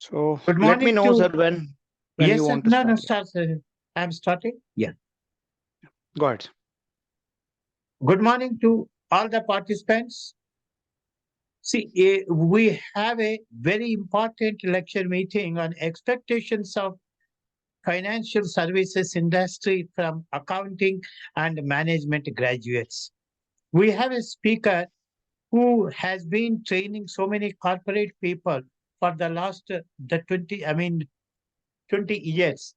So Good let me morning know, sir, to when yes, you sir. want to No, no, start. Yeah, start. I'm starting. Yeah. go ahead. Good morning to all the participants. See, we have a very important lecture meeting on expectations of financial services industry from accounting and management graduates. We have a speaker who has been training so many corporate people for the last the 20 years.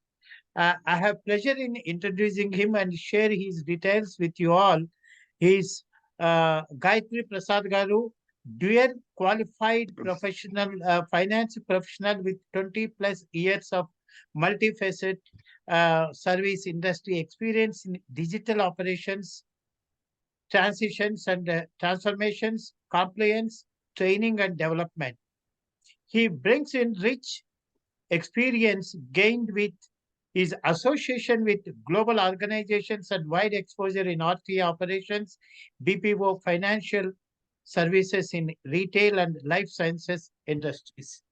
I have pleasure in introducing him and share his details with you all. He is Gayatri Prasad Garu, dual qualified professional finance professional with 20 plus years of multifaceted service industry experience in digital operations, transitions and transformations, compliance, training and development. He brings in rich experience gained with his association with global organizations and wide exposure in RTA operations, BPO financial services in retail and life sciences industries.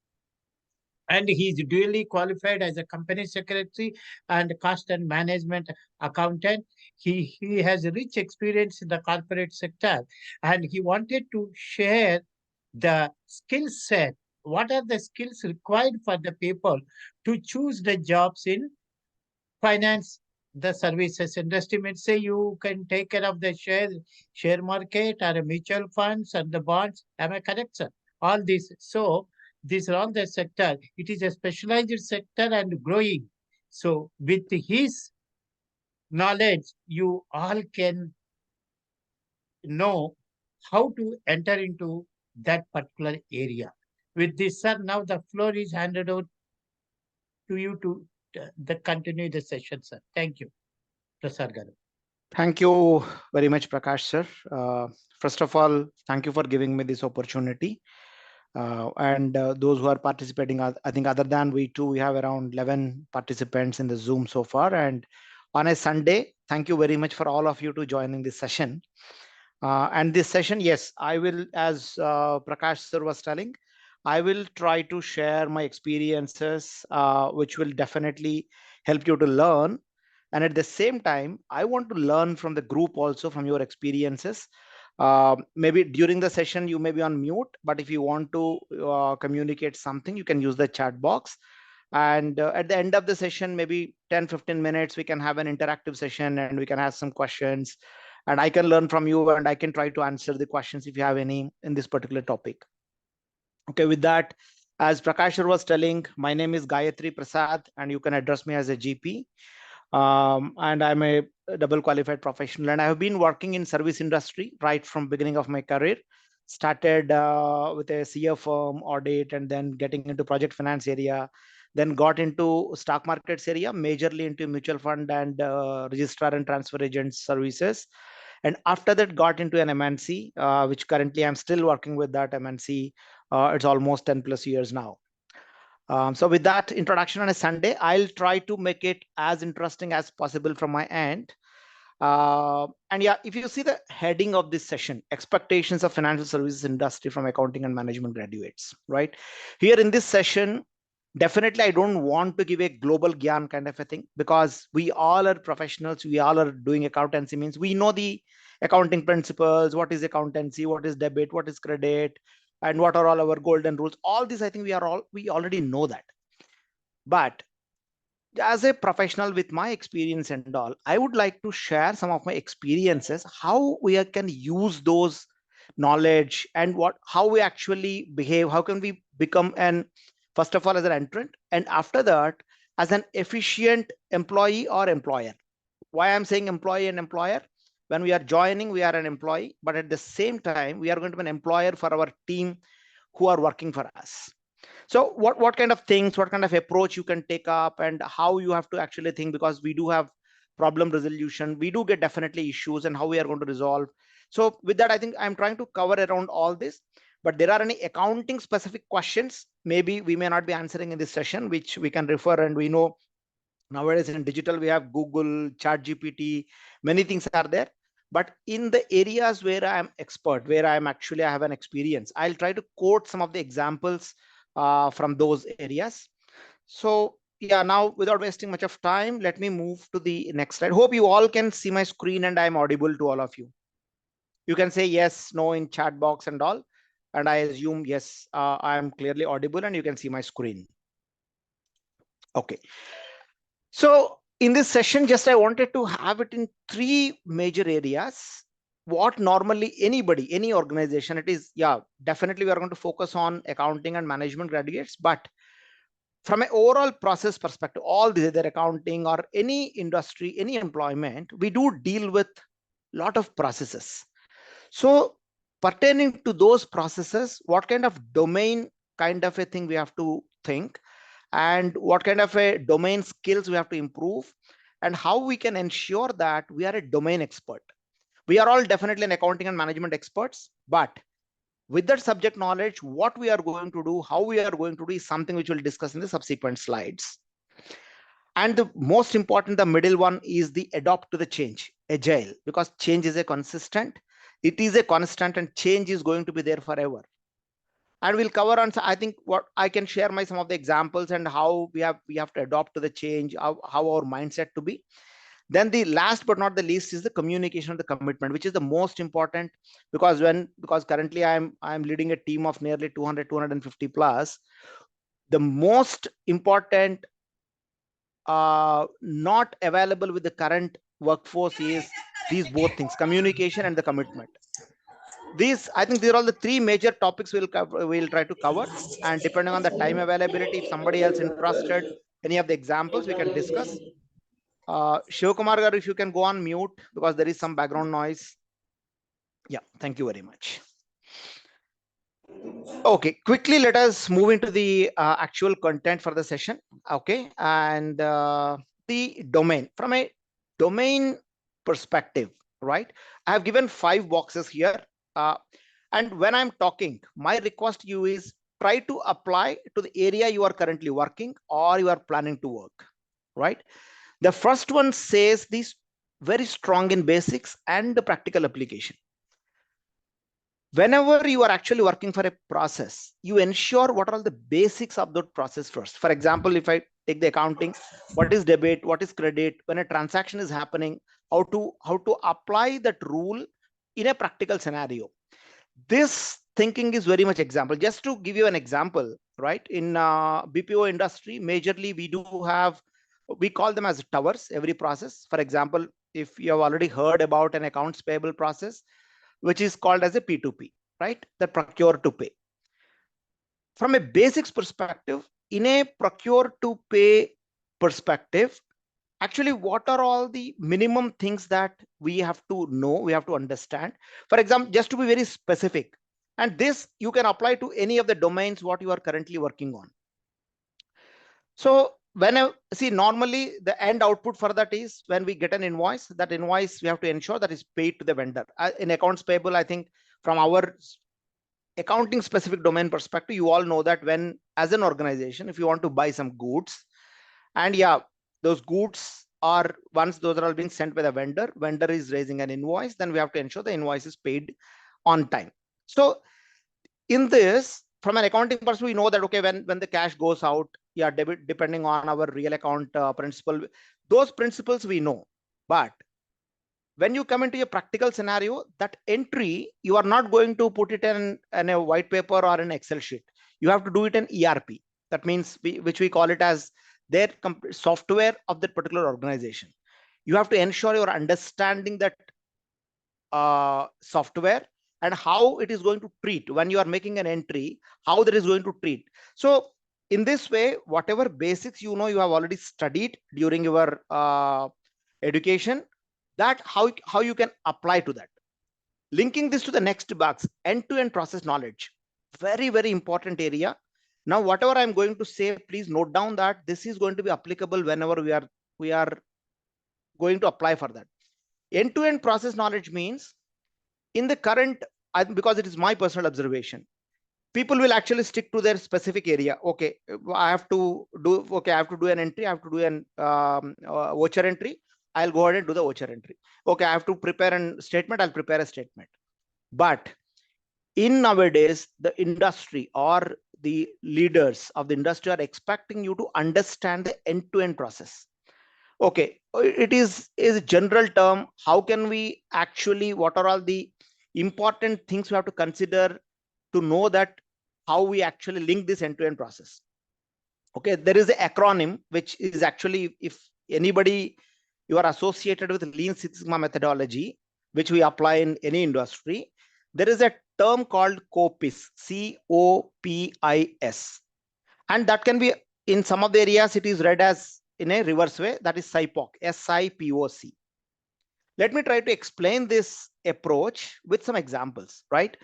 And he is duly qualified as a company secretary and cost and management accountant. He has rich experience in the corporate sector, and he wanted to share the skill set. What are the skills required for the people to choose the jobs in finance, the services industry? Means say you can take care of the share market or mutual funds and the bonds. Am I correct, sir? All this. So these are all the sector. It is a specialized sector and growing. So with his knowledge, you all can know how to enter into that particular area. With this, sir, now the floor is handed over to you to continue the session, sir. Thank you, Prasad Garu. Thank you very much, Prakash, sir. First of all, thank you for giving me this opportunity. And those who are participating, I think other than we two, we have around 11 participants in the Zoom so far. And on a Sunday, thank you very much for all of you to joining this session. And this session, yes, I will, as Prakash sir was telling, I will try to share my experiences, which will definitely help you to learn. And at the same time, I want to learn from the group also from your experiences. Maybe during the session, you may be on mute, but if you want to communicate something, you can use the chat box. And at the end of the session, maybe 10-15 minutes, we can have an interactive session and we can ask some questions. And I can learn from you and I can try to answer the questions if you have any in this particular topic. Okay, with that, as Prakash was telling, my name is Gayatri Prasad and you can address me as a GP. And I'm a double qualified professional and I have been working in service industry right from beginning of my career. Started with a CA firm audit and then getting into project finance area, then got into stock markets area, majorly into mutual fund and registrar and transfer agent services. And after that got into an MNC, which currently I'm still working with that MNC. It's almost 10 plus years now. So with that introduction on a Sunday, I'll try to make it as interesting as possible from my end. And yeah, if you see the heading of this session, expectations of financial services industry from accounting and management graduates, right? Here in this session, definitely I don't want to give a global gyan kind of a thing because we all are professionals. We all are doing accountancy, means we know the accounting principles, what is accountancy, what is debit, what is credit, and what are all our golden rules. All this, I think we already know that. But as a professional with my experience and all, I would like to share some of my experiences, how we can use those knowledge and how we actually behave, how can we become an, first of all, as an entrant, and after that, as an efficient employee or employer. Why I'm saying employee and employer? When we are joining, we are an employee, but at the same time, we are going to be an employer for our team who are working for us. So what kind of things, what kind of approach you can take up and how you have to actually think, because we do have problem resolution, we do get definitely issues and how we are going to resolve. So with that, I think I'm trying to cover around all this, but there are any accounting specific questions, maybe we may not be answering in this session, which we can refer. And we know nowadays in digital, we have Google, Chat GPT, many things are there. But in the areas where I'm expert, where I have an experience, I'll try to quote some of the examples from those areas. So yeah, now without wasting much of time, let me move to the next slide. Hope you all can see my screen and I'm audible to all of you. You can say yes, no in chat box and all. And I assume yes, I am clearly audible and you can see my screen. Okay. So in this session, just I wanted to have it in three major areas. What normally anybody, any organization, it is, yeah, definitely we are going to focus on accounting and management graduates, but from an overall process perspective, all these, either accounting or any industry, any employment, we do deal with a lot of processes. So pertaining to those processes, what kind of domain kind of a thing we have to think, and what kind of a domain skills we have to improve, and how we can ensure that we are a domain expert. We are all definitely an accounting and management experts, but with that subject knowledge, what we are going to do, how we are going to do is something which we'll discuss in the subsequent slides. And the most important, the middle one, is the adopt to the change, agile, because change is a consistent. It is a constant and change is going to be there forever. And we'll cover on, I think, what I can share some of the examples and how we have to adopt to the change, how our mindset to be. Then the last but not the least is the communication of the commitment, which is the most important, because currently I'm leading a team of nearly 250 plus. The most important not available with the current workforce is these both things, communication and the commitment. These, I think, these are all the three major topics we'll try to cover, and depending on the time availability, if somebody else interested, any of the examples we can discuss. Shivakumar garu, if you can go on mute because there is some background noise. Yeah, thank you very much. Okay, quickly let us move into the actual content for the session. Okay, and the domain, from a domain perspective, right? I have given 5 boxes here, and when I'm talking, my request to you is try to apply to the area you are currently working or you are planning to work, right? The first one says this: very strong in basics and the practical application. Whenever you are actually working for a process, you ensure what are all the basics of that process first. For example, if I take the accounting, what is debit, what is credit, when a transaction is happening, how to apply that rule in a practical scenario. This thinking is very much example. Just to give you an example, right? In BPO industry, majorly we call them as towers, every process. For example, if you have already heard about an accounts payable process, which is called as a P2P, right? The procure to pay. From a basics perspective, in a procure to pay perspective, actually, what are all the minimum things that we have to know, we have to understand? For example, just to be very specific, and this you can apply to any of the domains what you are currently working on. So when I see, normally the end output for that is when we get an invoice, that invoice we have to ensure that is paid to the vendor. In accounts payable, I think from our accounting specific domain perspective, you all know that when, as an organization, if you want to buy some goods, and yeah, those goods are, once those are all being sent by the vendor is raising an invoice, then we have to ensure the invoice is paid on time. So in this, from an accounting perspective, we know that, okay, when the cash goes out, yeah, debit, depending on our real account principle, those principles we know. But when you come into a practical scenario, that entry, you are not going to put it in a white paper or an Excel sheet. You have to do it in ERP. That means which we call it as their software of that particular organization. You have to ensure you're understanding that software and how it is going to treat when you are making an entry, how that is going to treat. So in this way, whatever basics you have already studied during your education, that how you can apply to that. Linking this to the next box, end-to-end process knowledge, very, very important area. Now, whatever I'm going to say, please note down that this is going to be applicable whenever we are going to apply for that. End-to-end process knowledge means, in the current, because it is my personal observation, people will actually stick to their specific area. Okay, I have to do an entry, I have to do an voucher entry, I'll go ahead and do the voucher entry. Okay, I have to prepare a statement, I'll prepare a statement. But in nowadays, the industry or the leaders of the industry are expecting you to understand the end-to-end process. Okay, it is a general term. How can we actually, what are all the important things we have to consider to know that how we actually link this end-to-end process? Okay, there is an acronym which is actually, if anybody you are associated with Lean Six Sigma methodology, which we apply in any industry, there is a term called COPIS, COPIS, and that can be, in some of the areas it is read as in a reverse way, that is SIPOC, SIPOC. Let me try to explain this approach with some examples, right?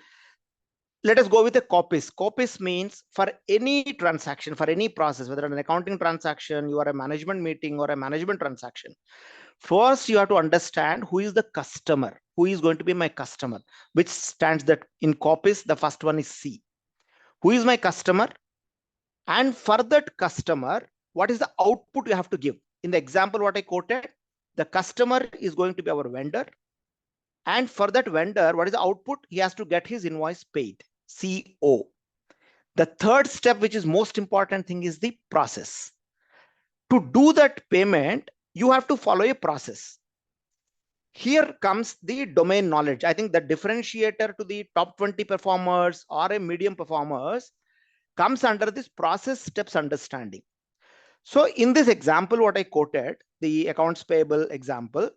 Let us go with a COPIS. COPIS means for any transaction, for any process, whether an accounting transaction, you are a management meeting or a management transaction, first you have to understand who is the customer, who is going to be my customer, which stands that in COPIS, the first one is C. Who is my customer? And for that customer, what is the output you have to give? In the example what I quoted, the customer is going to be our vendor. And for that vendor, what is the output? He has to get his invoice paid, CO. The third step, which is most important thing, is the process. To do that payment, you have to follow a process. Here comes the domain knowledge. I think the differentiator to the top 20 performers or a medium performers comes under this process steps understanding. So in this example, what I quoted, the accounts payable example,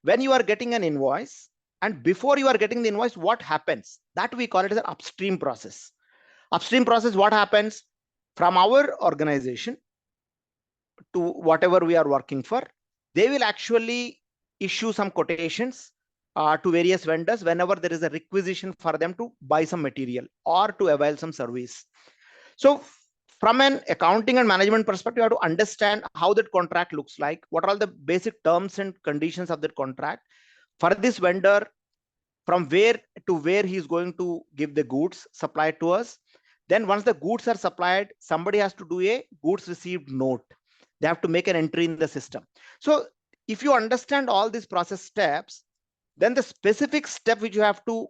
when you are getting an invoice and before you are getting the invoice, what happens? That we call it as an upstream process. Upstream process, what happens? From our organization to whatever we are working for, they will actually issue some quotations to various vendors whenever there is a requisition for them to buy some material or to avail some service. So from an accounting and management perspective, you have to understand how that contract looks like, what are all the basic terms and conditions of that contract for this vendor, from where to where he is going to give the goods supplied to us. Then once the goods are supplied, somebody has to do a goods received note. They have to make an entry in the system. So if you understand all these process steps, then the specific step which you have to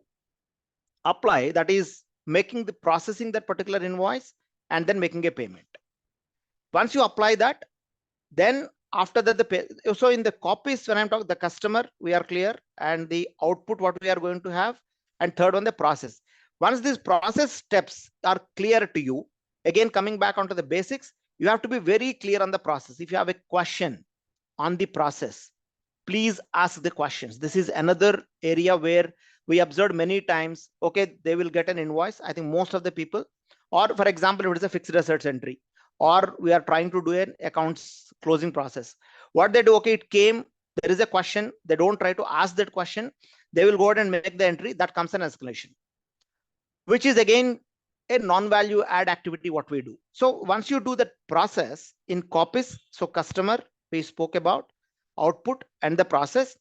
apply, that is making the processing that particular invoice and then making a payment. Once you apply that, then after that, so in the copies, when I'm talking the customer, we are clear, and the output, what we are going to have, and third one, the process. Once these process steps are clear to you, again, coming back onto the basics, you have to be very clear on the process. If you have a question on the process, please ask the questions. This is another area where we observed many times, okay, they will get an invoice. I think most of the people, or for example, if it is a fixed assets entry, or we are trying to do an accounts closing process, what they do, okay, it came, there is a question, they don't try to ask that question, they will go ahead and make the entry, that comes an escalation, which is again a non-value add activity what we do. So once you do that process in copies, so customer we spoke about, output and the process,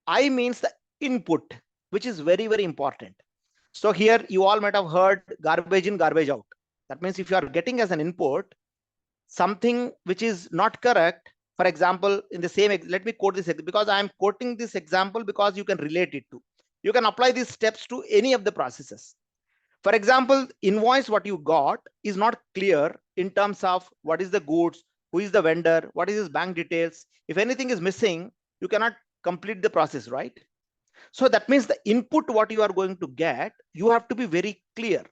I means the input, which is very, very important. So here you all might have heard garbage in, garbage out. That means if you are getting as an input something which is not correct, for example, in the same, let me quote this because I am quoting this example because you can relate it to. You can apply these steps to any of the processes. For example, invoice what you got is not clear in terms of what is the goods, who is the vendor, what is his bank details. If anything is missing, you cannot complete the process, right? So that means the input what you are going to get, you have to be very clear.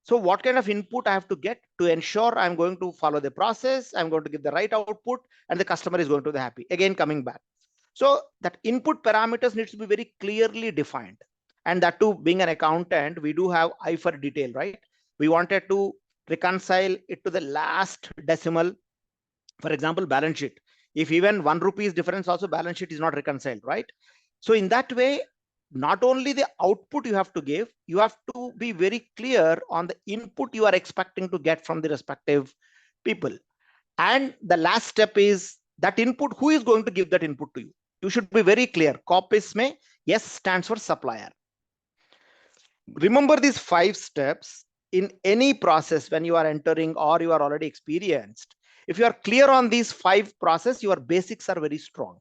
So what kind of input I have to get to ensure I'm going to follow the process, I'm going to give the right output, and the customer is going to be happy. Again, coming back. So that input parameters needs to be very clearly defined. And that too, being an accountant, we do have eye for detail, right? We wanted to reconcile it to the last decimal. For example, balance sheet. If even 1 rupee is difference, also balance sheet is not reconciled, right? So in that way, not only the output you have to give, you have to be very clear on the input you are expecting to get from the respective people. And the last step is that input, who is going to give that input to you? You should be very clear. COPIS mein, yes stands for supplier. Remember these 5 steps in any process when you are entering or you are already experienced. If you are clear on these 5 processes, your basics are very strong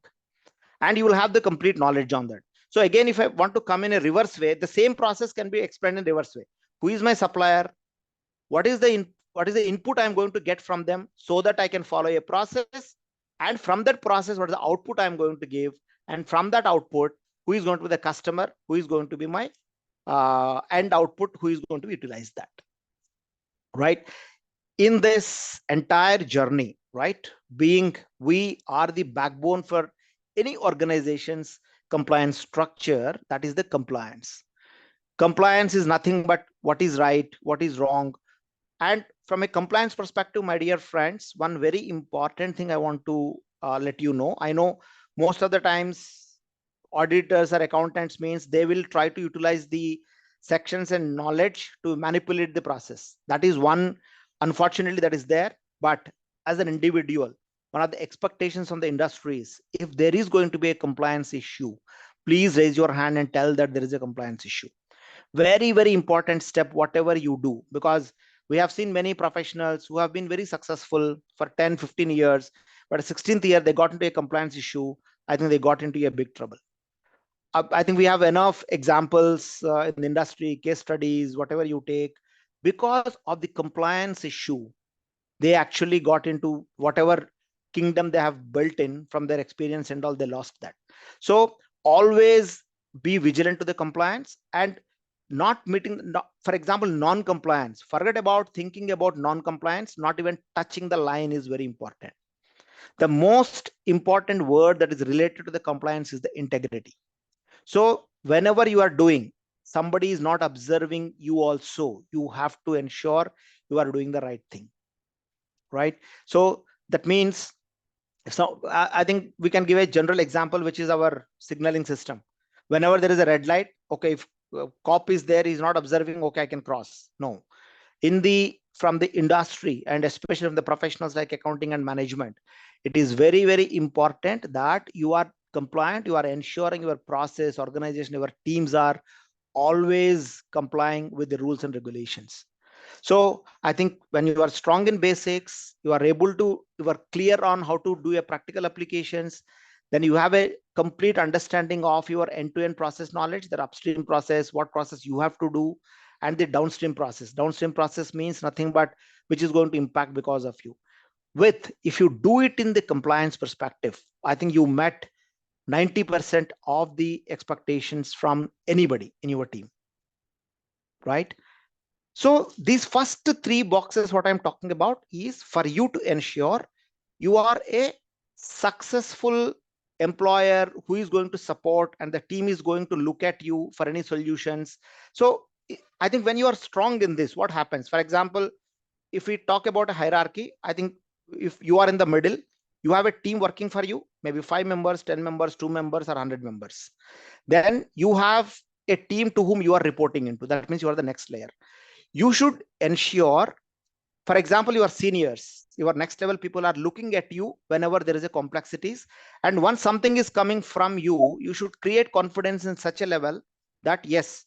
and you will have the complete knowledge on that. So again, if I want to come in a reverse way, the same process can be explained in reverse way. Who is my supplier? what is the input I'm going to get from them so that I can follow a process, and from that process, what is the output I'm going to give, and from that output, who is going to be the customer, who is going to be my end output, who is going to utilize that, right? In this entire journey, right, being we are the backbone for any organization's compliance structure, that is the compliance. Compliance is nothing but what is right, what is wrong. And from a compliance perspective, my dear friends, one very important thing I want to let you know. I know most of the times auditors or accountants means they will try to utilize the sections and knowledge to manipulate the process. That is one, unfortunately, that is there. But as an individual, one of the expectations from the industry is, if there is going to be a compliance issue, please raise your hand and tell that there is a compliance issue. Very, very important step, whatever you do, because we have seen many professionals who have been very successful for 10-15 years, but 16th year they got into a compliance issue. I think they got into a big trouble. I think we have enough examples in the industry, case studies, whatever you take. Because of the compliance issue, they actually got into whatever kingdom they have built in from their experience and all, they lost that. So always be vigilant to the compliance, and not meeting, for example, non-compliance. Forget about thinking about non-compliance. Not even touching the line is very important. The most important word that is related to the compliance is the integrity. So whenever you are doing, somebody is not observing you also, you have to ensure you are doing the right thing, right? So that means, so I think we can give a general example, which is our signaling system. Whenever there is a red light, okay, if cop is there, he's not observing, okay, I can cross. No. From the industry, and especially from the professionals like accounting and management, it is very, very important that you are compliant, you are ensuring your process, organization, your teams are always complying with the rules and regulations. So I think when you are strong in basics, you are able to, you are clear on how to do your practical applications, then you have a complete understanding of your end-to-end process knowledge, the upstream process, what process you have to do, and the downstream process. Downstream process means nothing but which is going to impact because of you. If you do it in the compliance perspective, I think you met 90% of the expectations from anybody in your team, right? So these first three boxes, what I'm talking about is for you to ensure you are a successful employer who is going to support, and the team is going to look at you for any solutions. So I think when you are strong in this, what happens? For example, if we talk about a hierarchy, I think if you are in the middle, you have a team working for you, maybe 5 members, 10 members, 2 members, or 100 members. Then you have a team to whom you are reporting into. That means you are the next layer. You should ensure, for example, your seniors, your next level people are looking at you whenever there is a complexities. And once something is coming from you, you should create confidence in such a level that yes,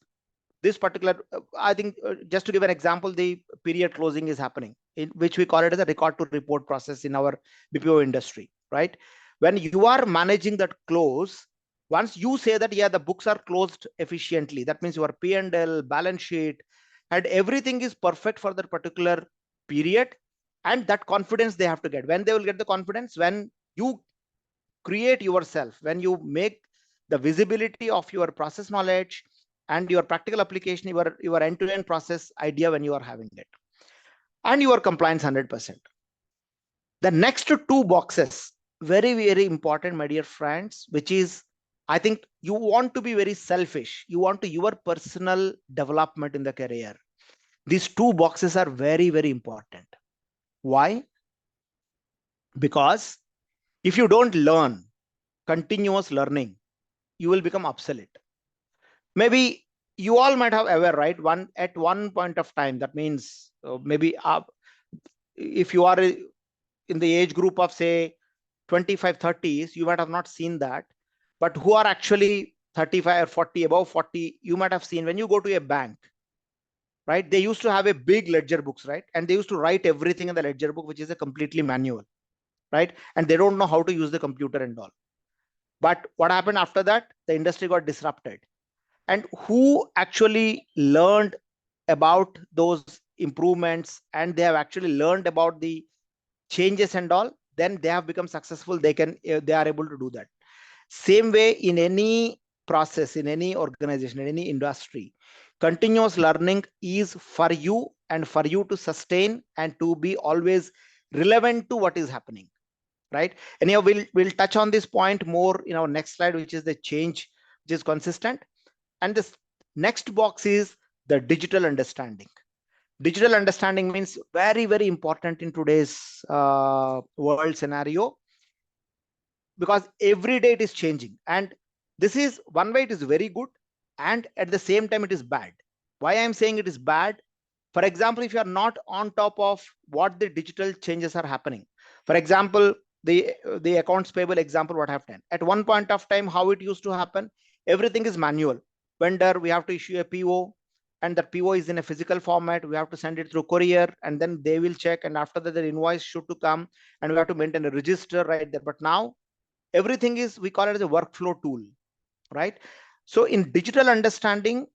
this particular, I think just to give an example, the period closing is happening, in which we call it as a record to report process in our BPO industry, right? When you are managing that close, once you say that, yeah, the books are closed efficiently, that means your P&L, balance sheet, and everything is perfect for that particular period. And that confidence they have to get. When they will get the confidence? When you create yourself, when you make the visibility of your process knowledge and your practical application, your end-to-end process idea, when you are having it, and your compliance 100%. The next two boxes, very, very important, my dear friends, which is, I think you want to be very selfish. You want to your personal development in the career. These two boxes are very, very important. Why? Because if you don't learn, continuous learning, you will become obsolete. Maybe you all might have ever, right? At one point of time, that means maybe if you are in the age group of say 25, 30s, you might have not seen that. But who are actually 35 or 40, above 40, you might have seen when you go to a bank, right? They used to have a big ledger books, right? And they used to write everything in the ledger book, which is a completely manual, right? And they don't know how to use the computer and all. But what happened after that? The industry got disrupted. And who actually learned about those improvements and they have actually learned about the changes and all, then they have become successful. They are able to do that. Same way in any process, in any organization, in any industry, continuous learning is for you and for you to sustain and to be always relevant to what is happening, right? Anyhow, we'll touch on this point more in our next slide, which is the change which is consistent. And this next box is the digital understanding. Digital understanding means very, very important in today's world scenario, because every day it is changing. And this is one way it is very good, and at the same time it is bad. Why I'm saying it is bad? For example, if you are not on top of what the digital changes are happening, for example, the accounts payable example what I have done, at one point of time, how it used to happen, everything is manual. Vendor, we have to issue a PO, and the PO is in a physical format. We have to send it through courier, and then they will check, and after that the invoice should to come, and we have to maintain a register right there. But now everything is, we call it as a workflow tool, right? So in digital understanding,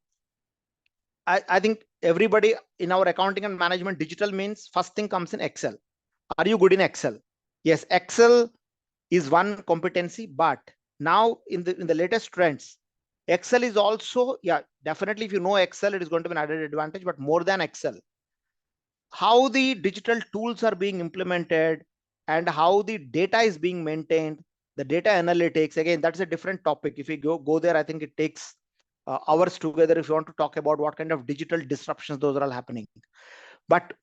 I think everybody in our accounting and management, digital means first thing comes in Excel. Are you good in Excel? Yes, Excel is one competency, but now in the latest trends, Excel is also, yeah, definitely if you know Excel, it is going to be an added advantage. But more than Excel, how the digital tools are being implemented and how the data is being maintained, the data analytics, again, that's a different topic. If we go there, I think it takes hours together if you want to talk about what kind of digital disruptions those are all happening. But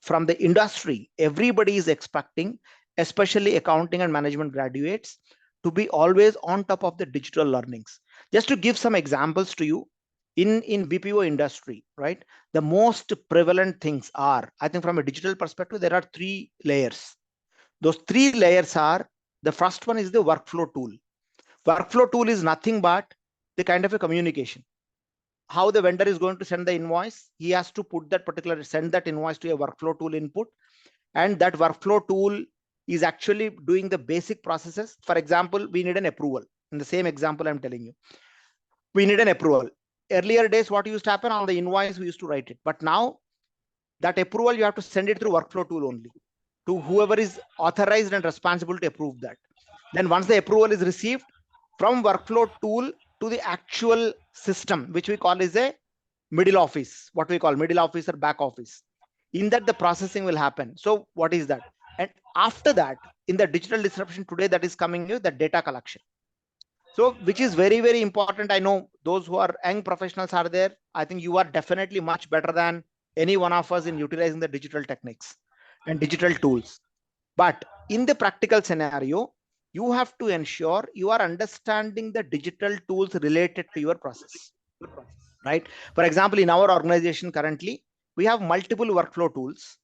from the industry, everybody is expecting, especially accounting and management graduates, to be always on top of the digital learnings. Just to give some examples to you, in BPO industry, right, the most prevalent things are, I think from a digital perspective, there are three layers. Those three layers are, the first one is the workflow tool. Workflow tool is nothing but the kind of a communication. How the vendor is going to send the invoice, he has to put that particular, send that invoice to a workflow tool input, and that workflow tool is actually doing the basic processes. For example, we need an approval. In the same example I'm telling you, we need an approval. Earlier days, what used to happen, on the invoice we used to write it, but now that approval you have to send it through workflow tool only to whoever is authorized and responsible to approve that. Then once the approval is received, from workflow tool to the actual system, which we call is a middle office, what we call middle office or back office, in that the processing will happen. So what is that? And after that, in the digital disruption today, that is coming with the data collection. So which is very, very important. I know those who are young professionals are there. I think you are definitely much better than any one of us in utilizing the digital techniques and digital tools. But in the practical scenario, you have to ensure you are understanding the digital tools related to your process, right? For example, in our organization currently, we have multiple workflow tools,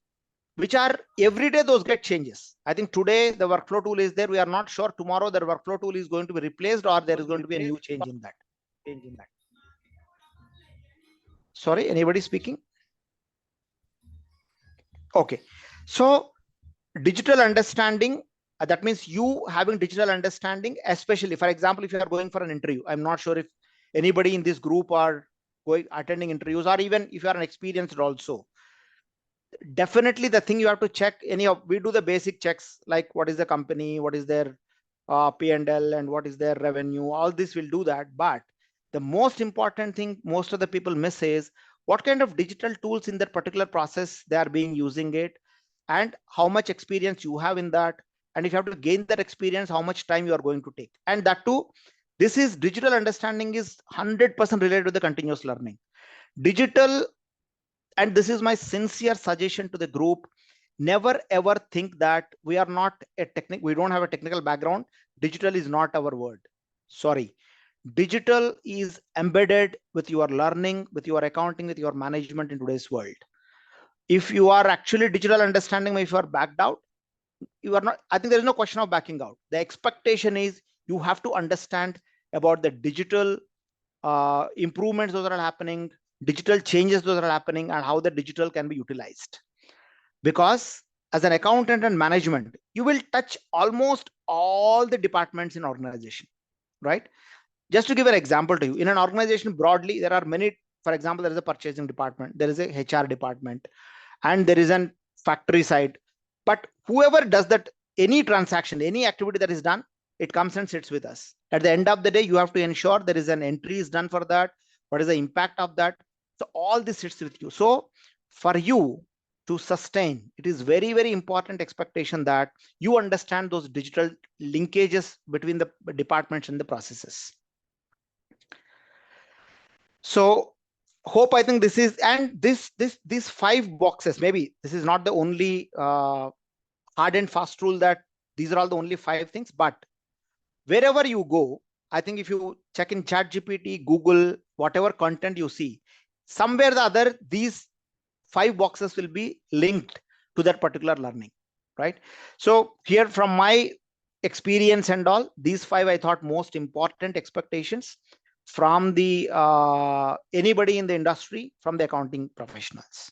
which are every day those get changes. I think today the workflow tool is there. We are not sure tomorrow the workflow tool is going to be replaced or there is going to be a new change in that. Sorry, anybody speaking? Okay. So digital understanding, that means you having digital understanding, especially, for example, if you are going for an interview. I'm not sure if anybody in this group are going attending interviews, or even if you are an experienced also. Definitely the thing you have to check, we do the basic checks, like what is the company, what is their P&L, and what is their revenue. All this will do that. But the most important thing most of the people miss is what kind of digital tools in that particular process they are being using it, and how much experience you have in that. And if you have to gain that experience, how much time you are going to take. And that too, this is digital understanding is 100% related to the continuous learning. Digital, and this is my sincere suggestion to the group, never ever think that we are not a we don't have a technical background. Digital is not our word. Sorry. Digital is embedded with your learning, with your accounting, with your management in today's world. If you are actually digital understanding, if you are backed out, you are not. I think there is no question of backing out. The expectation is you have to understand about the digital improvements those are happening, digital changes those are happening, and how the digital can be utilized. Because as an accountant and management, you will touch almost all the departments in organization, right? Just to give an example to you, in an organization broadly, there are many for example, there is a purchasing department, there is a HR department, and there is an factory side. But whoever does that, any transaction, any activity that is done, it comes and sits with us. At the end of the day, you have to ensure there is an entry is done for that. What is the impact of that? So all this sits with you. So for you to sustain, it is very, very important expectation that you understand those digital linkages between the departments and the processes. So hope, I think this is, and these 5 boxes, maybe this is not the only hard and fast rule that these are all the only 5 things, but wherever you go, I think if you check in ChatGPT, Google, whatever content you see, somewhere or the other, these 5 boxes will be linked to that particular learning, right? So here from my experience and all, these 5 I thought most important expectations from the anybody in the industry, from the accounting professionals.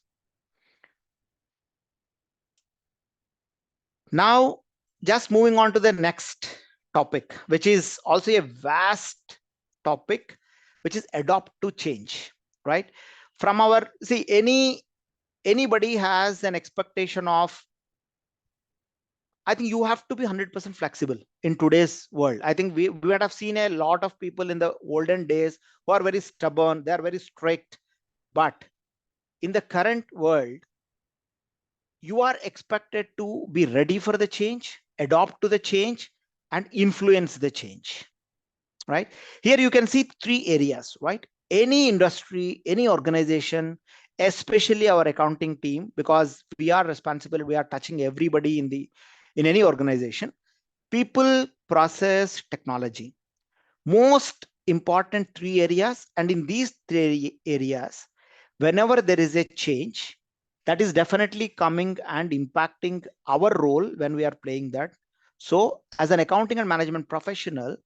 Now, just moving on to the next topic, which is also a vast topic, which is adopt to change, right? From our, see, anybody has an expectation of, I think you have to be 100% flexible in today's world. I think we might have seen a lot of people in the olden days who are very stubborn, they are very strict, but in the current world, you are expected to be ready for the change, adopt to the change, and influence the change, right? Here you can see 3 areas, right? Any industry, any organization, especially our accounting team, because we are responsible, we are touching everybody in any organization. People, process, technology, most important 3 areas. And in these 3 areas, whenever there is a change, that is definitely coming and impacting our role when we are playing that. So as an accounting and management professional,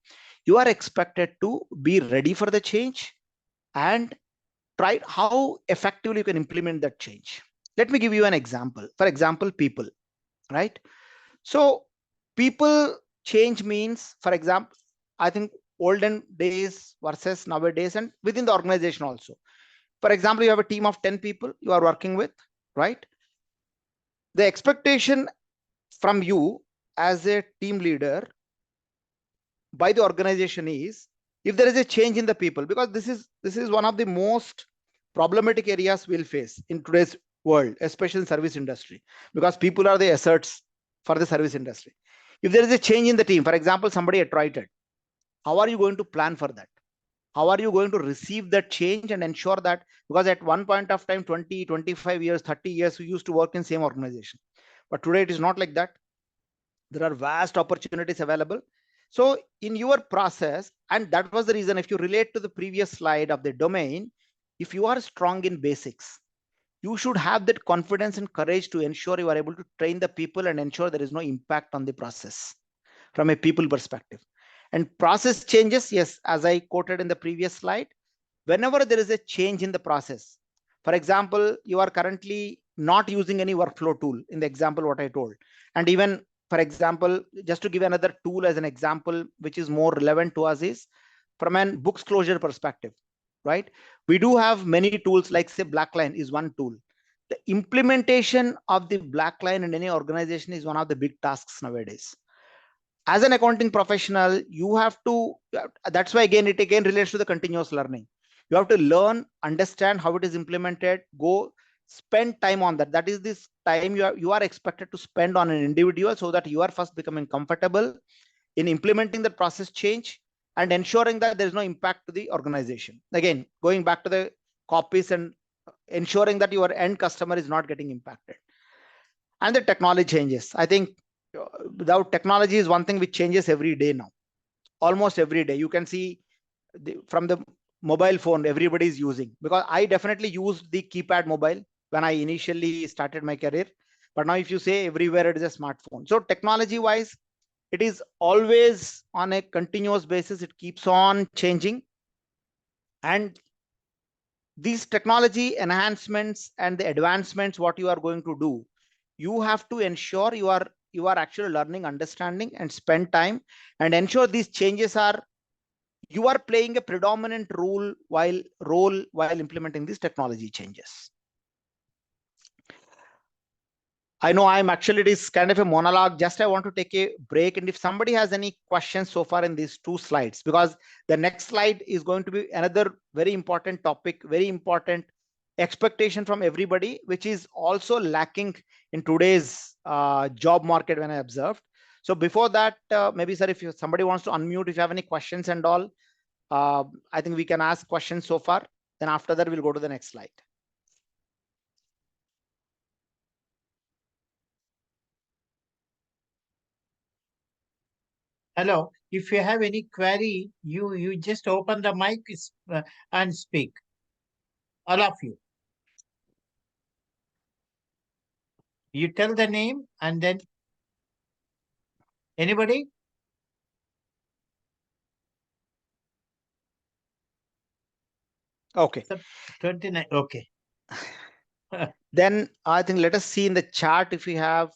you are expected to be ready for the change and try how effectively you can implement that change. Let me give you an example. For example, people, right? So people change means, for example, I think olden days versus nowadays, and within the organization also. For example, you have a team of 10 people you are working with, right? The expectation from you as a team leader by the organization is, if there is a change in the people, because this is one of the most problematic areas we'll face in today's world, especially in service industry, because people are the assets for the service industry. If there is a change in the team, for example, somebody attrited, how are you going to plan for that? How are you going to receive that change and ensure that, because at one point of time, 20, 25 years, 30 years, we used to work in same organization, but today it is not like that. There are vast opportunities available. So in your process, and that was the reason, if you relate to the previous slide of the domain, if you are strong in basics, you should have that confidence and courage to ensure you are able to train the people and ensure there is no impact on the process from a people perspective. And process changes, yes, as I quoted in the previous slide, whenever there is a change in the process, for example, you are currently not using any workflow tool in the example what I told. And even, for example, just to give another tool as an example, which is more relevant to us, is from an books closure perspective, right? We do have many tools, like say Blackline is one tool. The implementation of the Blackline in any organization is one of the big tasks nowadays. As an accounting professional, you have to, that's why again, it again relates to the continuous learning. You have to learn, understand how it is implemented, go spend time on that. That is this time you are expected to spend on an individual, so that you are first becoming comfortable in implementing the process change and ensuring that there is no impact to the organization. Again, going back to the copies and ensuring that your end customer is not getting impacted. And the technology changes. I think without technology is one thing which changes every day now, almost every day. You can see from the mobile phone everybody is using, because I definitely used the keypad mobile when I initially started my career, but now if you say everywhere it is a smartphone. So technology wise, it is always on a continuous basis, it keeps on changing. And these technology enhancements and the advancements what you are going to do, you have to ensure you are actually learning, understanding, and spend time and ensure these changes are you are playing a predominant role while implementing these technology changes. I know it is kind of a monologue. Just I want to take a break. And if somebody has any questions so far in these 2 slides, because the next slide is going to be another very important topic, very important expectation from everybody, which is also lacking in today's job market when I observed. So before that, maybe sir, if somebody wants to unmute, if you have any questions and all, I think we can ask questions so far. Then after that, we'll go to the next slide. Hello. If you have any query, you just open the mic and speak. All of you. You tell the name and then anybody? Okay. 29. Okay. Then I think let us see in the chat if we have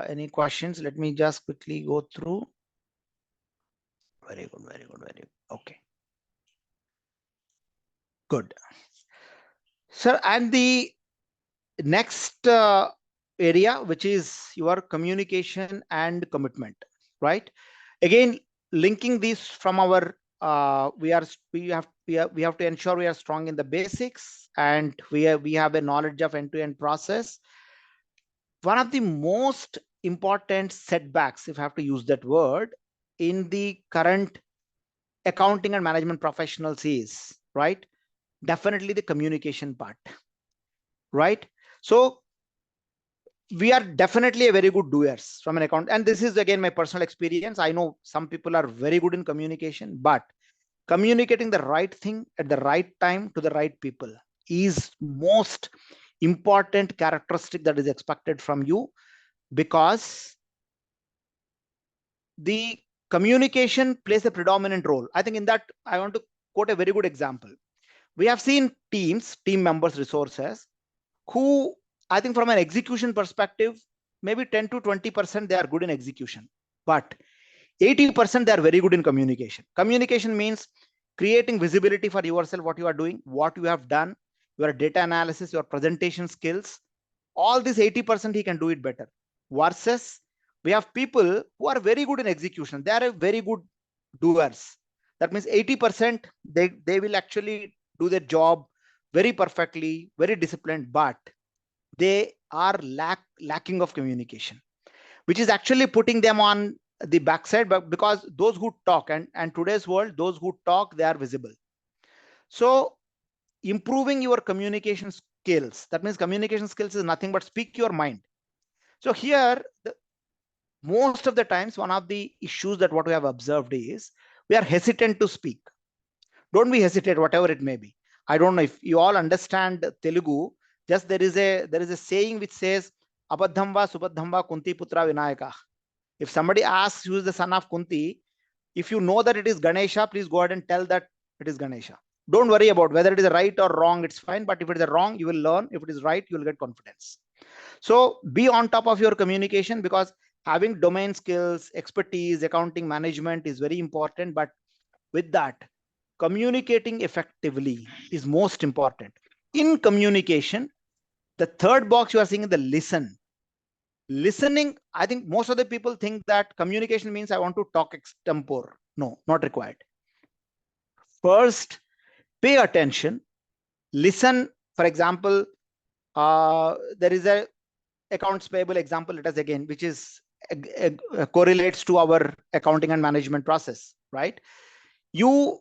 any questions. Let me just quickly go through. Very good, very good, very good. Okay. Good. Sir, and the next area, which is your communication and commitment, right? Again, linking these from our we have to ensure we are strong in the basics, and we have a knowledge of end-to-end process. One of the most important setbacks, if I have to use that word, in the current accounting and management professionals is, right, definitely the communication part, right? So we are definitely a very good doers from an account, and this is again my personal experience. I know some people are very good in communication, but communicating the right thing at the right time to the right people is most important characteristic that is expected from you, because the communication plays a predominant role. I think in that, I want to quote a very good example. We have seen team members, resources, who I think from an execution perspective, maybe 10 to 20% they are good in execution, but 80% they are very good in communication. Communication means creating visibility for yourself, what you are doing, what you have done, your data analysis, your presentation skills. All this 80% he can do it better. Versus we have people who are very good in execution. They are a very good doers. That means 80% they will actually do their job very perfectly, very disciplined, but they are lacking of communication, which is actually putting them on the backside. But because those who talk, and today's world, those who talk, they are visible. So improving your communication skills, that means communication skills is nothing but speak your mind. So here, most of the times, one of the issues that what we have observed is we are hesitant to speak. Don't be hesitate, whatever it may be. I don't know if you all understand Telugu. Just there is a saying which says, Abadhamba Subadhamba Kunti Putra Vinayaka. If somebody asks who is the son of Kunti, if you know that it is Ganesha, please go ahead and tell that it is Ganesha. Don't worry about whether it is right or wrong, it's fine. But if it is wrong, you will learn. If it is right, you will get confidence. So be on top of your communication, because having domain skills, expertise, accounting management is very important. But with that, communicating effectively is most important. In communication, the third box you are seeing is the listen. Listening, I think most of the people think that communication means I want to talk extempore. No, not required. First, pay attention, listen. For example, there is a accounts payable example, let us again, which is correlates to our accounting and management process, right? You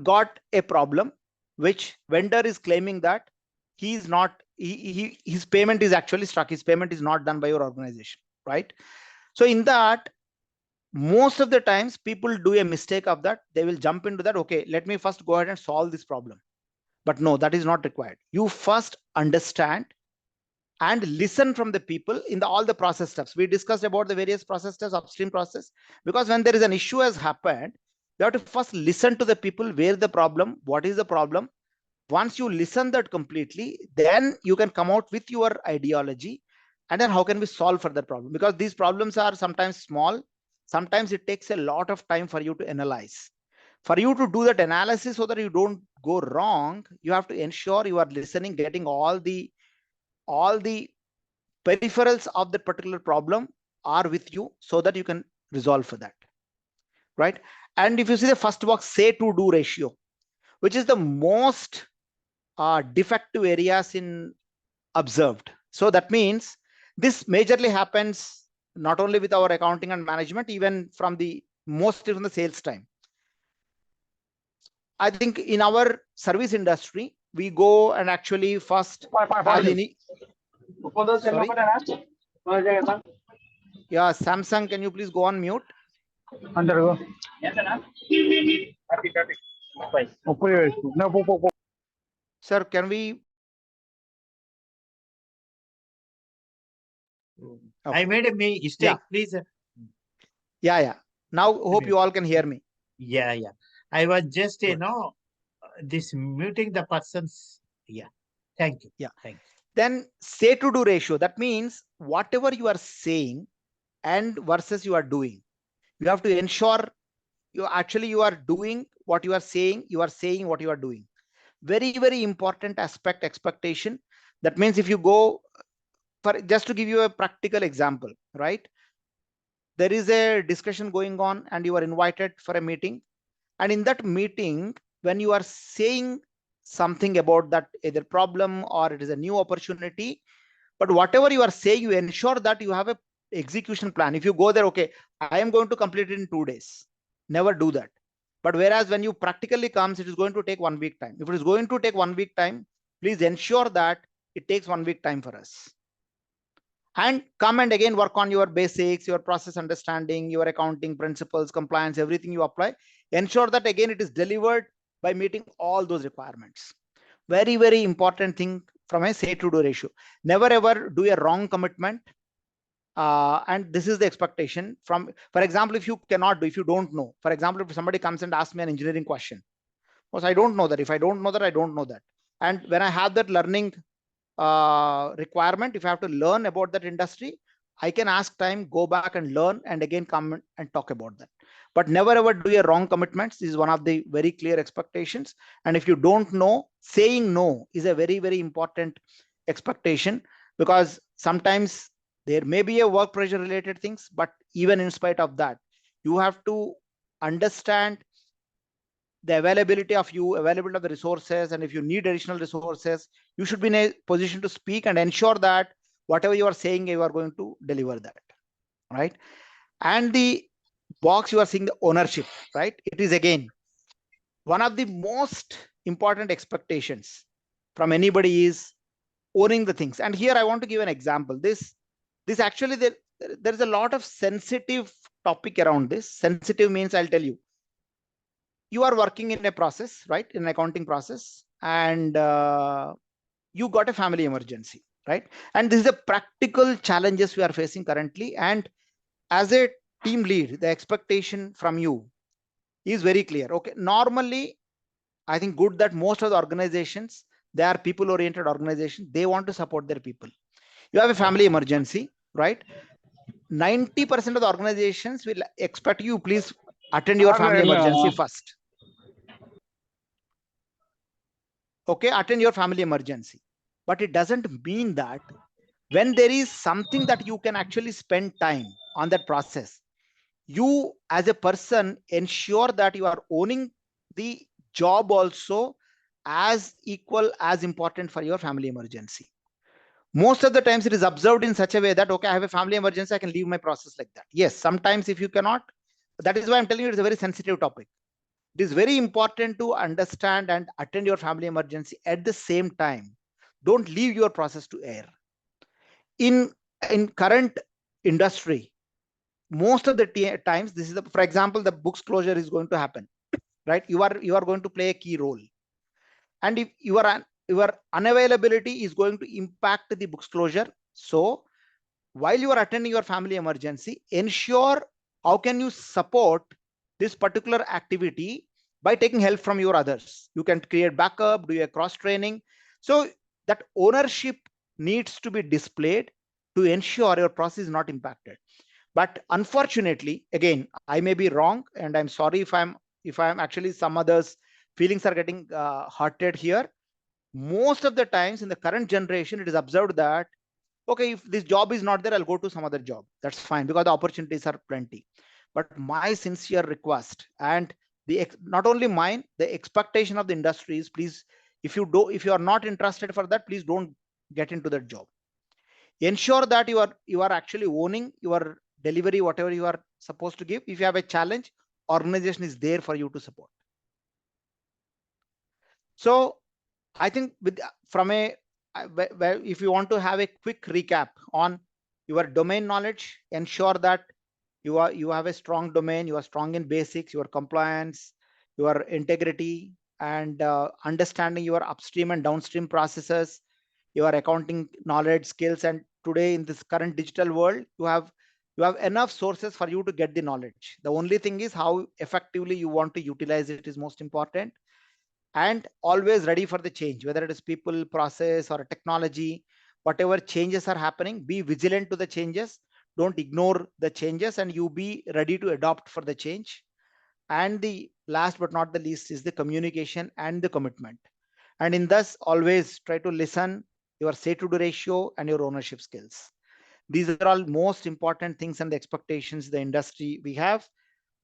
got a problem which vendor is claiming that he's not his payment is actually stuck, his payment is not done by your organization, right? So in that, most of the times people do a mistake of that. They will jump into that, okay, let me first go ahead and solve this problem. But no, that is not required. You first understand and listen from the people in all the process steps. We discussed about the various process steps, upstream process, because when there is an issue has happened, you have to first listen to the people, where the problem, what is the problem. Once you listen that completely, then you can come out with your ideology, and then how can we solve for that problem, because these problems are sometimes small, sometimes it takes a lot of time for you to analyze. For you to do that analysis so that you don't go wrong, you have to ensure you are listening, getting all the peripherals of that particular problem are with you so that you can resolve for that, right? And if you see the first box, say to do ratio, which is the most defective areas in observed. So that means this majorly happens not only with our accounting and management, even from the mostly from the sales time. I think in our service industry, we go and actually first have the sorry. Yeah, Samsung, can you please go on mute? Sir, can we? Okay. I made a mistake. Yeah. Please. Yeah. Now hope you all can hear me. Yeah. I was just, this muting the person's. Yeah. Thank you. Yeah. Thank you. Then say to do ratio. That means whatever you are saying and versus you are doing, you have to ensure you are doing what you are saying what you are doing. Very, very important aspect, expectation. That means if you go for, just to give you a practical example, right? There is a discussion going on and you are invited for a meeting. And in that meeting, when you are saying something about that either problem or it is a new opportunity, but whatever you are saying, you ensure that you have a execution plan. If you go there, okay, I am going to complete it in 2 days. Never do that. But whereas when you practically comes, it is going to take 1 week time. If it is going to take 1 week time, please ensure that it takes 1 week time for us. And come and again work on your basics, your process understanding, your accounting principles, compliance, everything you apply. Ensure that again it is delivered by meeting all those requirements. Very, very important thing from a say to do ratio. Never ever do a wrong commitment. And this is the expectation from, for example, if you cannot do, if you don't know, for example, if somebody comes and asks me an engineering question, because I don't know that. If I don't know that, I don't know that. And when I have that learning requirement, if I have to learn about that industry, I can ask time, go back and learn, and again come and talk about that. But never ever do a wrong commitments. This is one of the very clear expectations. And if you don't know, saying no is a very, very important expectation, because sometimes there may be a work pressure related things, but even in spite of that, you have to understand the availability of the resources, and if you need additional resources, you should be in a position to speak and ensure that whatever you are saying, you are going to deliver that, right? And the box you are seeing the ownership, right? It is again one of the most important expectations from anybody is owning the things. And here I want to give an example. This actually there is a lot of sensitive topic around this. Sensitive means, I'll tell you, you are working in a process, right? In an accounting process, and you got a family emergency, right? And this is the practical challenges we are facing currently. And as a team lead, the expectation from you is very clear. Okay, normally, I think good that most of the organizations, they are people oriented organizations. They want to support their people. You have a family emergency, right? 90% of the organizations will expect you, please attend your family emergency first. Okay, attend your family emergency. But it doesn't mean that when there is something that you can actually spend time on that process, you as a person ensure that you are owning the job also as equal as important for your family emergency. Most of the times it is observed in such a way that, okay, I have a family emergency, I can leave my process like that. Yes, sometimes if you cannot, that is why I'm telling you it's a very sensitive topic. It is very important to understand and attend your family emergency. At the same time, don't leave your process to air. In current industry, most of the times, this is for example, the books closure is going to happen, right? You are going to play a key role, and if your unavailability is going to impact the books closure. So while you are attending your family emergency, ensure how can you support this particular activity by taking help from your others. You can create backup, do a cross training. So that ownership needs to be displayed to ensure your process is not impacted. But unfortunately, again, I may be wrong, and I'm sorry if I'm if I'm actually some others feelings are getting hurted here, most of the times in the current generation, it is observed that, okay, if this job is not there, I'll go to some other job. That's fine because the opportunities are plenty. But my sincere request, and not only mine, the expectation of the industry is, please, if you are not interested for that, please don't get into that job. Ensure that you are actually owning your delivery, whatever you are supposed to give. If you have a challenge, organization is there for you to support. So I think with from a if you want to have a quick recap on your domain knowledge, ensure that you have a strong domain, you are strong in basics, your compliance, your integrity, and understanding your upstream and downstream processes, your accounting knowledge, skills. And today in this current digital world, you have enough sources for you to get the knowledge. The only thing is how effectively you want to utilize it is most important. And always ready for the change, whether it is people, process, or technology. Whatever changes are happening, be vigilant to the changes, don't ignore the changes, and you be ready to adopt for the change. And the last but not the least is the communication and the commitment. And in this, always try to listen, your say to do ratio, and your ownership skills. These are all most important things and the expectations the industry we have.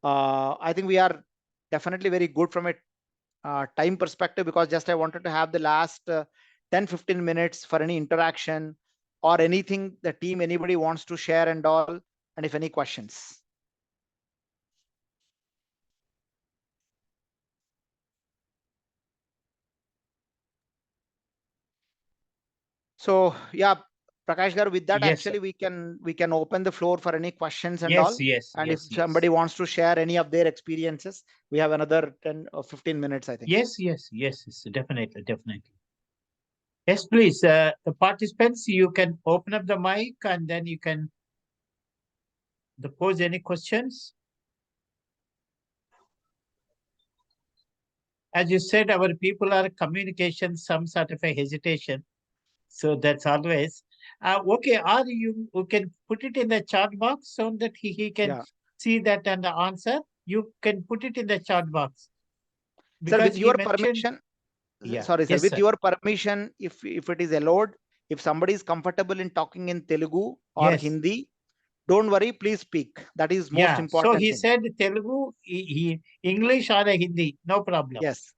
I think we are definitely very good from a time perspective, because just I wanted to have the last 10-15 minutes for any interaction or anything the team anybody wants to share and all, and if any questions. So yeah, Prakash Gar, with that Yes, sir. actually we can open the floor for any questions and Yes, all. yes, And if yes, yes. somebody wants to share any of their experiences, we have another 10 or 15 minutes, I think. Yes, yes, yes, yes, definitely, definitely. Yes, please. The participants, you can open up the mic and then you can pose any questions. As you said, our people are communication, some sort of a hesitation. So that's always okay. Or you can put it in the chat box so that he can Yeah, see that and the answer. You can put it in the chat box sir, because with he your mentioned. permission, Yeah. sorry sir, Yes, with sir. your permission, if it is allowed, if somebody is comfortable in talking in Telugu or Yes. Hindi, don't worry, please speak. That is most Yeah. So important he thing. said Telugu, English or a Hindi, no problem. Yes.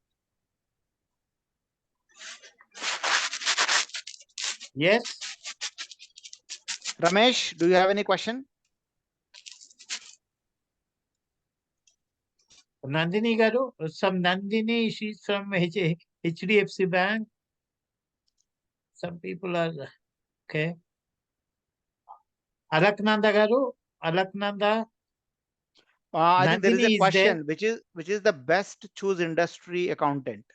Yes. Ramesh, do you have any question? Nandini Garu, some Nandini, she's from HDFC Bank. Some people are okay. Alaknanda Garu, Alaknanda, I think there is a Nandini is there. question, which is the best choose industry accountant.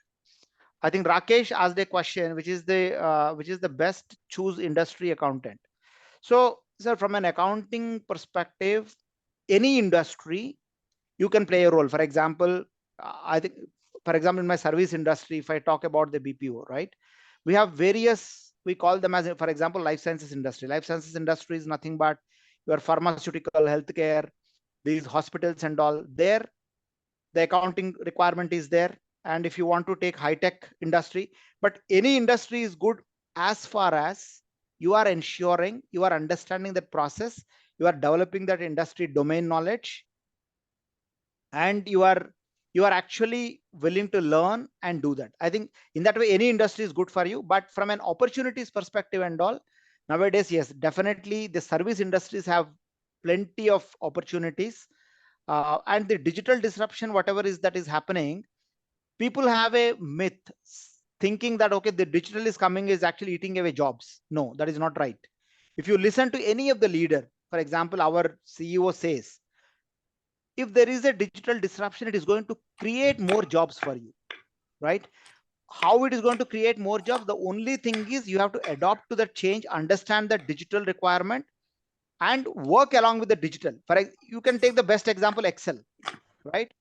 I think Rakesh asked a question, which is the best choose industry accountant. So, sir, from an accounting perspective, any industry you can play a role. For example, I think, for example, in my service industry, if I talk about the BPO, right, we have various, we call them as, for example, life sciences industry. Life sciences industry is nothing but your pharmaceutical, healthcare, these hospitals and all. There, the accounting requirement is there. And if you want to take high tech industry, but any industry is good as far as you are ensuring you are understanding that process, you are developing that industry domain knowledge, and you are actually willing to learn and do that. I think in that way any industry is good for you. But from an opportunities perspective and all, nowadays, yes, definitely the service industries have plenty of opportunities. And the digital disruption, whatever is that is happening, people have a myth thinking that, okay, the digital is coming is actually eating away jobs. No, that is not right. If you listen to any of the leader, for example, our CEO says, if there is a digital disruption, it is going to create more jobs for you, right? How it is going to create more jobs? The only thing is you have to adapt to that change, understand the digital requirement, and work along with the digital. You can take the best example, Excel, right?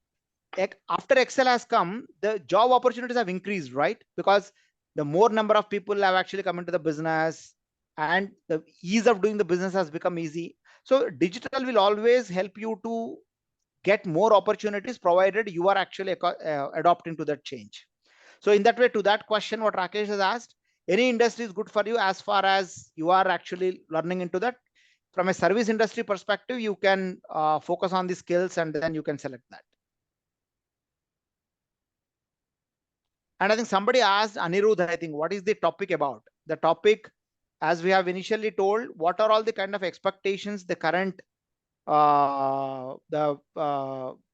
After Excel has come, the job opportunities have increased, right? Because the more number of people have actually come into the business, and the ease of doing the business has become easy. So digital will always help you to get more opportunities provided you are actually adopting to that change. So in that way, to that question, what Rakesh has asked, any industry is good for you as far as you are actually learning into that. From a service industry perspective, you can focus on the skills and then you can select that. And I think somebody asked Anirudh, I think, what is the topic about? The topic, as we have initially told, what are all the kind of expectations the current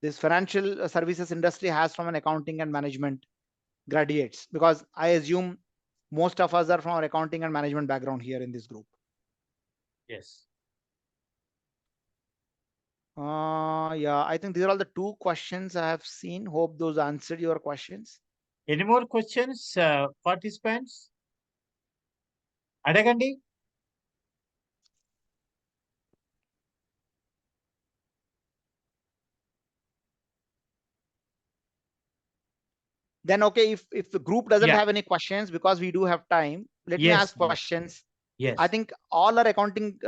this financial services industry has from an accounting and management graduates, because I assume most of us are from our accounting and management background here in this group. Yes. Yeah, I think these are all the 2 questions I have seen. Hope those answered your questions. Any more questions, participants? Adagandi? Then okay, if the group doesn't Yeah. have any questions, because we do have time, let me Yes, ask questions. Yes. I think all are accounting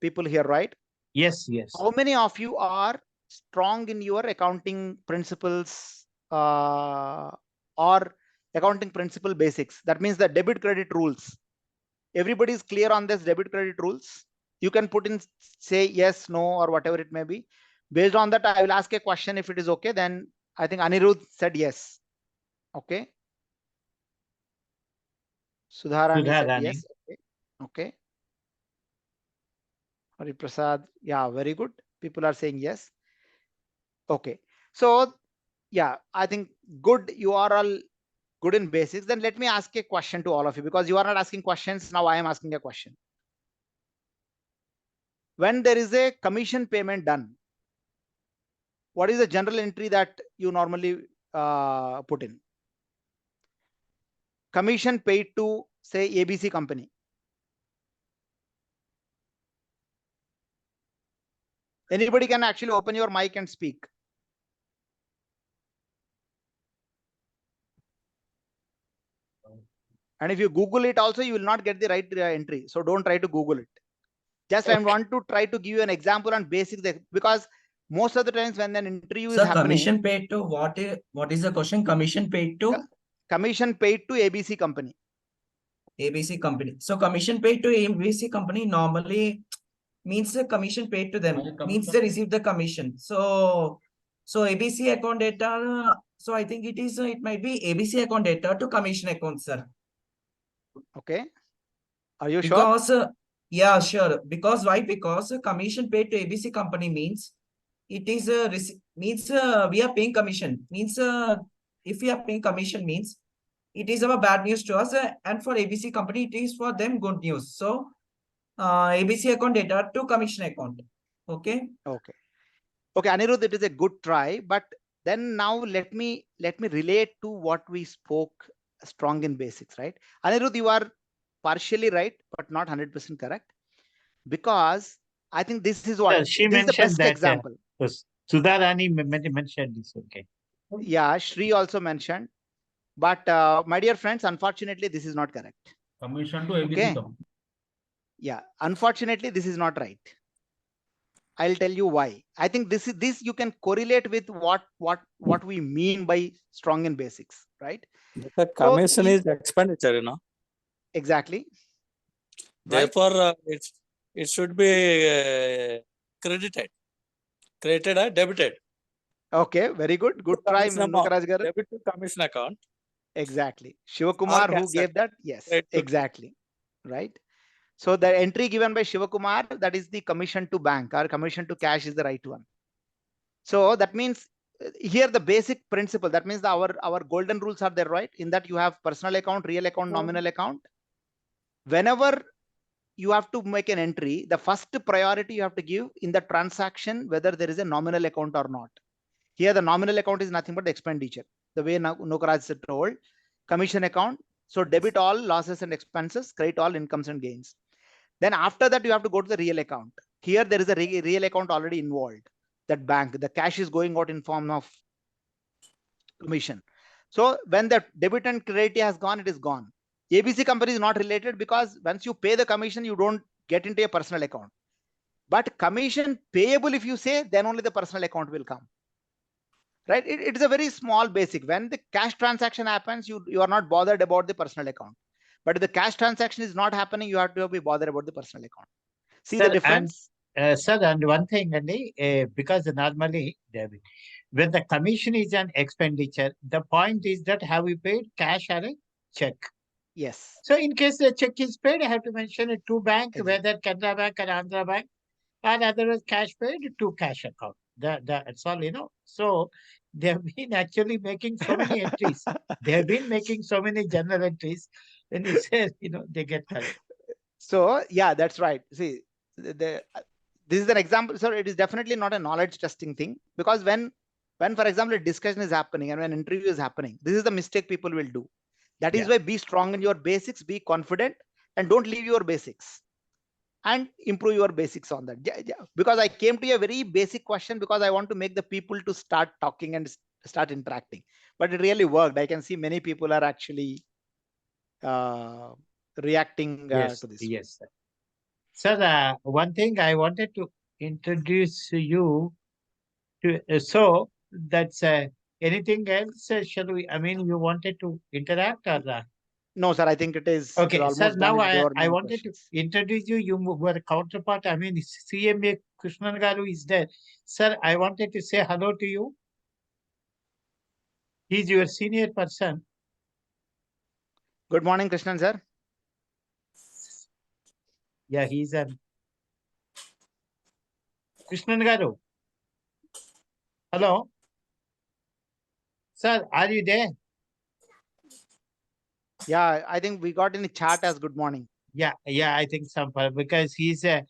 people here, right? Yes, yes. How many of you are strong in your accounting principles or accounting principle basics? That means the debit credit rules. Everybody is clear on this debit credit rules. You can put in, say yes, no, or whatever it may be. Based on that, I will ask a question. If it is okay, then I think Anirudh said yes. Okay. Sudharani said Sudharani. yes. Okay. Okay. Hari Prasad. Yeah, very good. People are saying yes. Okay. So yeah, I think good. You are all good in basics. Then let me ask a question to all of you, because you are not asking questions. Now I am asking a question. When there is a commission payment done, what is the general entry that you normally put in? Commission paid to, say, ABC company. Anybody can actually open your mic and speak. And if you Google it also, you will not get the right entry. So don't try to Google it. Just I want to try to give you an example on basics, because most of the times when an interview is happening. Commission paid to what is the question? Commission paid to? Commission paid to ABC company. ABC company. So commission paid to ABC company normally means the commission paid to them. Means they receive the commission. So ABC account data. So I think it might be ABC account data to commission account, sir. Okay. Are you because, sure? Yeah, sure. Because why? Because commission paid to ABC company means it is we are paying commission. Means if we are paying commission means it is our bad news to us, and for ABC company it is for them good news. So ABC account data to commission account. Okay. Okay. Okay, Anirudh, it is a good try, but then now let me relate to what we spoke strong in basics, right? Anirudh, you are partially right, but not 100% correct, because I think this is what She this is the mentioned best that example. Sudharani mentioned this. Okay. Yeah, Shri also mentioned, but my dear friends, unfortunately, this is not correct. Commission to ABC Okay. company. Yeah, unfortunately, this is not right. I'll tell you why. I think this you can correlate with what we mean by strong in basics, right? The commission is expenditure, you know. Exactly. Therefore, it should be credited or debited. Okay, very good. Good try, Nukaraj garu. Debit to commission account. Exactly. Shivakumar, who gave that? Yes, exactly. Right. So the entry given by Shivakumar, that is the commission to bank, or commission to cash is the right one. So that means here the basic principle, that means our golden rules are there, right? In that you have personal account, real account, nominal account. Whenever you have to make an entry, the first priority you have to give in the transaction, whether there is a nominal account or not. Here, the nominal account is nothing but the expenditure. The way Nukaraj told, commission account. So debit all losses and expenses, credit all incomes and gains. Then after that, you have to go to the real account. Here, there is a real account already involved. That bank, the cash is going out in form of commission. So when the debit and credit has gone, it is gone. ABC company is not related, because once you pay the commission, you don't get into a personal account. But commission payable, if you say, then only the personal account will come. Right? It is a very small basic. When the cash transaction happens, you are not bothered about the personal account. But if the cash transaction is not happening, you have to be bothered about the personal account. See the difference? Sir, and one thing, because normally, when the commission is an expenditure, the point is that have we paid cash or a check? Yes. So in case the check is paid, I have to mention it to bank, Exactly. whether Canara Bank or Andhra Bank, or otherwise cash paid to cash account. That's all, So they have been actually making so many entries. They have been making so many journal entries. When you say, they get correct. So yeah, that's right. See, this is an example, sir. It is definitely not a knowledge testing thing, because when for example a discussion is happening and when an interview is happening, this is the mistake people will do. That is why be strong in your basics, be confident, and don't leave your basics, and improve your basics on that. Because I came to a very basic question because I want to make the people to start talking and start interacting. But it really worked. I can see many people are actually reacting to this. Yes, sir. Sir, one thing I wanted to introduce you to. So that's anything else? Shall we? I mean, you wanted to interact or? No, sir. I think it is. Okay, almost sir. done. Now There were I many wanted questions. to introduce you. You were counterpart. I mean, CMA Krishnan Garu is there. Sir, I wanted to say hello to you. He's your senior person. Good morning, Krishnan sir. Yeah, he's a Krishnan Garu. Hello, sir. Are you there? Yeah, I think we got in the chat as good morning. Yeah, I think some because he's a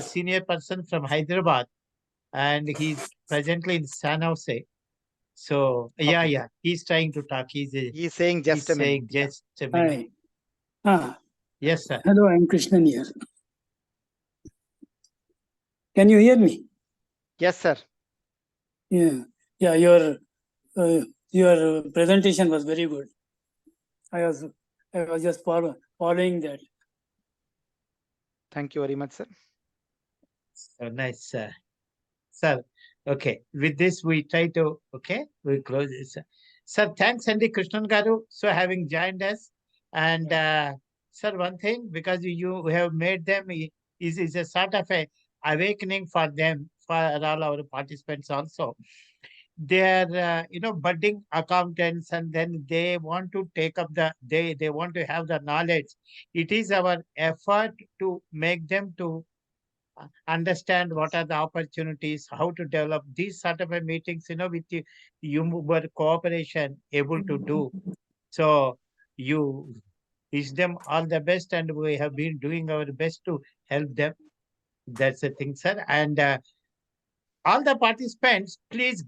senior person from Hyderabad, and he's presently in San Jose. So yeah, he's trying to talk. He's saying just a minute. Saying just a minute. Hi. Yes, sir. Hello, I'm Krishnan here. Can you hear me? Yes, sir. Yeah. Your presentation was very good. I was just following that. Thank you very much, sir. So nice, sir. Sir, okay. With this, we try to, we close this. Sir, thanks, Andy Krishnan Garu, so having joined us. And sir, one thing, because you have made them, is a sort of a awakening for them, for all our participants also. They are, budding accountants, and then they want to take up they want to have the knowledge. It is our effort to make them to understand what are the opportunities, how to develop these sort of a meetings, with your cooperation able to do. So you wish them all the best, and we have been doing our best to help them. That's the thing, sir. And all the participants, please,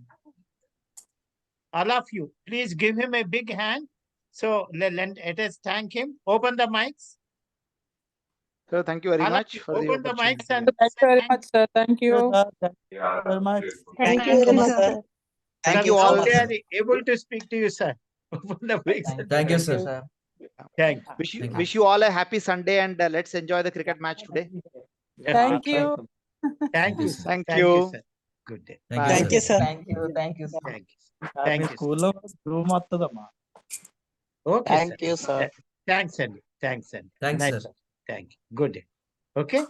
all of you, please give him a big hand. So let us thank him. Open the mics. So thank you very much for the open the opportunity. mics and Thank you very much, sir. Thank you. Thank you very much. Thank you very much, sir. Thank sir, you now all. they are able to speak to you, sir. Open the mics. Thank you, sir. Thank Wish you all a happy Sunday, and let's enjoy the cricket match today. Thank you. Thank you, sir. Thank Thank you. you, sir. Good day. Bye. Thank you, sir. Thank you. Thank you. Thank you. Thank you, sir. స్కూల్లో room వస్తుందమ్మా Okay, Thank you, sir. Thanks, Andy. Thanks, Andy. Thanks, Nice, sir. Thank you. Good day. Okay.